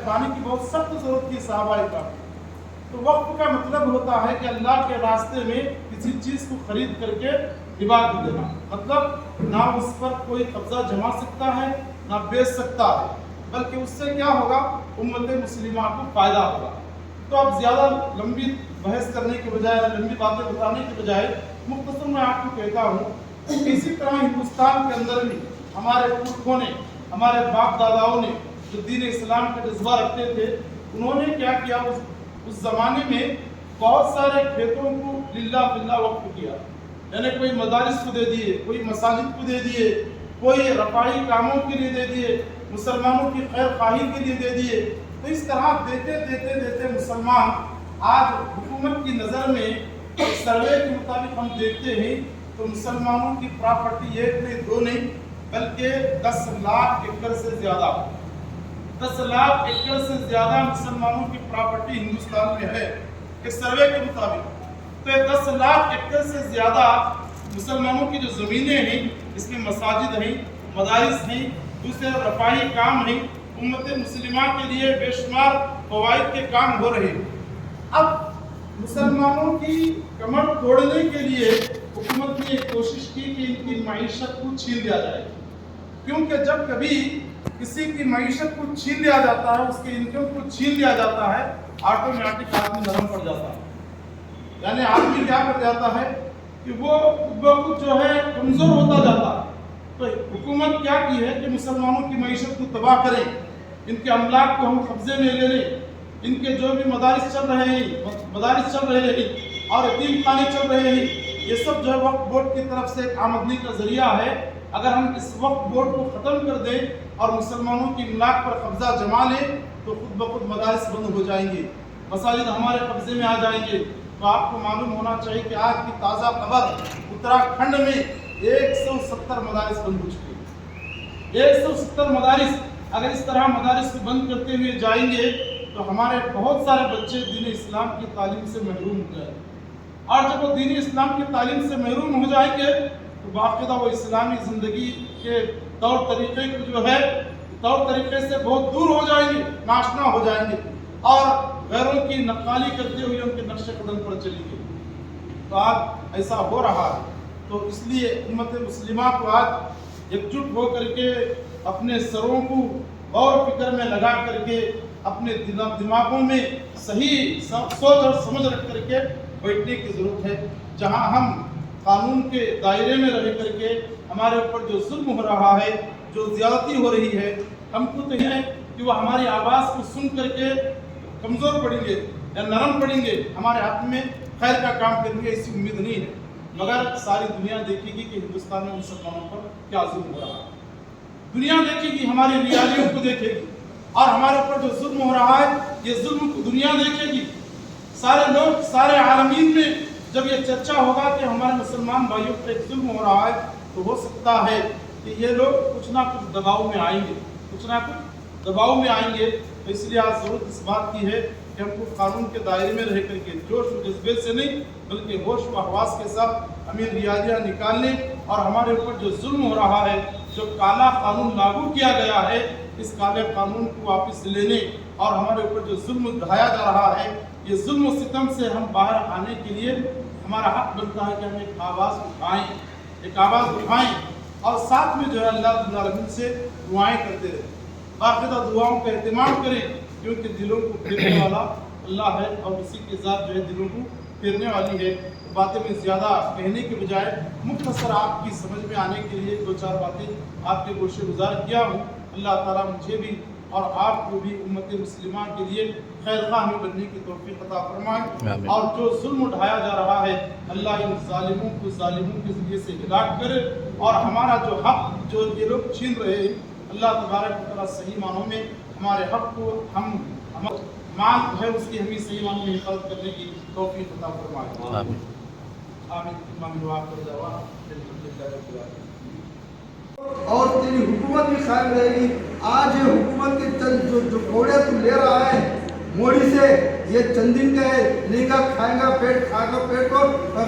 پانی کی بہت سخت ضرورت تھی صحابہ کرام. تو وقف کا مطلب ہوتا ہے کہ اللہ کے راستے میں کسی چیز کو خرید کر کے ہبا کر دینا. مطلب نہ اس پر کوئی قبضہ جما سکتا ہے نہ بیچ سکتا ہے، بلکہ اس سے کیا ہوگا؟ امت مسلمہ کو فائدہ ہوگا. تو اب زیادہ لمبی بحث کرنے کے بجائے، لمبی باتیں بتانے کے بجائے مختصر میں آپ کو کہتا ہوں کہ اسی طرح ہندوستان کے اندر بھی ہمارے پرکھوں نے، ہمارے باپ داداؤں نے جو دین اسلام کا جذبہ رکھتے تھے، انہوں نے کیا کیا؟ اس زمانے میں بہت سارے کھیتوں کو للہ باللہ وقف کیا. یعنی کوئی مدارس کو دے دیے، کوئی مساجد کو دے دیے، کوئی رفاہی کاموں کے لیے دے دیے، مسلمانوں کی خیر خواہی کے لیے دے دیے. تو اس طرح دیتے مسلمان آج حکومت کی نظر میں ایک سروے کے مطابق ہم دیکھتے ہیں تو مسلمانوں کی پراپرٹی ایک نہیں دو نہیں بلکہ 10 لاکھ ایکڑ سے زیادہ، 10 لاکھ ایکڑ سے زیادہ مسلمانوں کی پراپرٹی ہندوستان میں ہے ایک سروے کے مطابق. تو 10 لاکھ ایکڑ سے زیادہ مسلمانوں کی جو زمینیں ہیں، اس میں مساجد ہیں، مدارس ہیں، دوسرے رفاہی کام ہیں، امت مسلمہ کے لیے بے شمار فوائد کے کام ہو رہے ہیں. اب مسلمانوں کی کمر توڑنے کے لیے حکومت نے ایک کوشش کی کہ ان کی معیشت کو چھین لیا جائے. کیونکہ جب کبھی کسی کی معیشت کو چھین لیا جاتا ہے، اس کے انکم کو چھین لیا جاتا ہے، آٹومیٹک آدمی نرم پڑ جاتا ہے. یعنی آدمی کیا کر جاتا ہے کہ وہ خود جو ہے کمزور ہوتا جاتا ہے. تو حکومت کیا کی ہے کہ مسلمانوں کی معیشت کو تباہ کرے، ان کے املاک کو ہم قبضے میں لے لیں، ان کے جو بھی مدارس چل رہے ہیں اور یتیم خانے چل رہے ہیں، یہ سب جو ہے وقف بورڈ کی طرف سے ایک آمدنی کا ذریعہ ہے. اگر ہم اس وقف بورڈ کو ختم کر دیں اور مسلمانوں کی املاک پر قبضہ جما لیں تو خود بخود مدارس بند ہو جائیں گے، مساجد ہمارے قبضے میں آ جائیں گے. تو آپ کو معلوم ہونا چاہیے کہ آج کی تازہ خبر، اتراکھنڈ میں 170 مدارس بند ہو چکے ہیں. 170 مدارس. اگر اس طرح مدارس کو بند کرتے ہوئے جائیں گے تو ہمارے بہت سارے بچے دین اسلام کی تعلیم سے محروم ہو جائیں گے. اور جب وہ دین اسلام کی تعلیم سے محروم ہو جائیں گے تو باقاعدہ وہ اسلامی زندگی کے طور طریقے کو جو ہے طور طریقے سے بہت دور ہو جائیں گے، ناشنا ہو جائیں گے اور غیروں کی نقالی کرتے ہوئے ان کے نقش قدم پر چلیں گے. تو آج ایسا ہو رہا ہے. تو اس لیے امت مسلمہ کو آج یکجٹ ہو کر کے اپنے سروں کو غور فکر میں لگا کر کے اپنے دماغوں میں صحیح سوچ اور سمجھ رکھ کر کے بیٹھنے کی ضرورت ہے. جہاں ہم قانون کے دائرے میں رہ کر کے ہمارے اوپر جو ظلم ہو رہا ہے، جو زیادتی ہو رہی ہے، ہم کو تو یہ ہے کہ وہ ہماری آواز کو سن کر کے کمزور پڑیں گے یا نرم پڑیں گے، ہمارے ہاتھ میں خیر کا کام کریں گے، ایسی امید نہیں ہے. مگر ساری دنیا دیکھے گی کہ ہندوستان میں مسلمانوں پر کیا ظلم ہو رہا ہے. دنیا دیکھے گی، ہماری ریالیوں کو دیکھے گی اور ہمارے اوپر جو ظلم ہو رہا ہے، یہ ظلم کو دنیا دیکھے گی. سارے لوگ، سارے عالمین میں جب یہ چرچا ہوگا کہ ہمارے مسلمان بھائیوں پر ایک ظلم ہو رہا ہے تو ہو سکتا ہے کہ یہ لوگ کچھ نہ کچھ دباؤ میں آئیں گے. تو اس لیے آج ضرورت اس بات کی ہے کہ ہم کو قانون کے دائرے میں رہ کر کے جوش و جذبے سے نہیں بلکہ ہوش و حواس کے ساتھ ہمیں ریاضیاں نکالنے اور ہمارے اوپر جو ظلم ہو رہا ہے، جو کالا قانون لاگو کیا گیا ہے، اس کالے قانون کو واپس لینے اور ہمارے اوپر جو ظلم ڈھایا جا رہا ہے، یہ ظلم و ستم سے ہم باہر آنے کے لیے ہمارا حق بنتا ہے کہ ہم ایک آواز اٹھائیں اور ساتھ میں جو ہے اللہ رب العالمین سے دعائیں کرتے رہیں. باقاعدہ دعاؤں کا اہتمام کریں کیونکہ دلوں کو پھیرنے والا اللہ ہے اور اسی کے ذات جو ہے دلوں کو پھیرنے والی ہے. باتیں میں زیادہ کہنے کے بجائے مختصر آپ کی سمجھ میں آنے کے لیے 2-4 باتیں آپ کے گوشے گزار کیا ہوں. اللہ تعالیٰ مجھے بھی اور آپ کو بھی امت مسلمہ کے لیے خیر خواہ بننے کی توفیق عطا فرمائے. اور جو ظلم اٹھایا جا رہا ہے، اللہ ان ظالموں کے ذریعے سے ہلاک کرے اور ہمارا جو حق جو یہ لوگ چھین رہے ہیں، اللہ تبارک و تعالیٰ صحیح معنوں میں ہمارے حق کو مال ہے اس کی ہمیں صحیح معنوں میں حفاظت کرنے کی توفیق عطا فرمائے. آمین. اور تیری حکومت بھی قائم رہے گی. آج یہ حکومت کے چند جو گھوڑے تو لے رہا ہے موڑی سے، یہ چند دن کا ہے، لے گا کھائے گا، پیٹ کو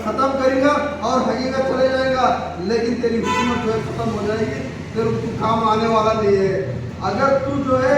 ختم کرے گا اور ہگے گا چلے جائے گا. لیکن تیری حکومت جو ہے ختم ہو جائے گی، پھر تو کام آنے والا نہیں ہے. اگر تو جو ہے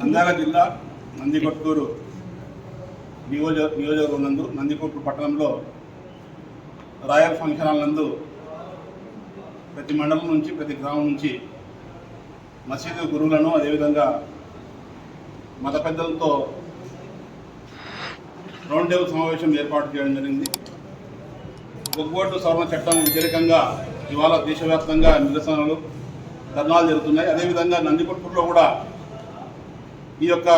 నంద్యాల జిల్లా నందికొట్కూరు నియోజకవర్గం నందు నందికొట్కూరు పట్టణంలో రాయల్ ఫంక్షన్ హాల్ నందు ప్రతి మండలం నుంచి ప్రతి గ్రామం నుంచి మసీదు గురువులను అదేవిధంగా మత పెద్దలతో రౌండ్ టేబుల్ సమావేశం ఏర్పాటు చేయడం జరిగింది. వక్ఫ్ బోర్డు సవరణ చట్టం వ్యతిరేకంగా ఇవాళ దేశవ్యాప్తంగా నిరసనలు ధర్నాలు జరుగుతున్నాయి. అదేవిధంగా నందికొట్కూరులో కూడా ఈ యొక్క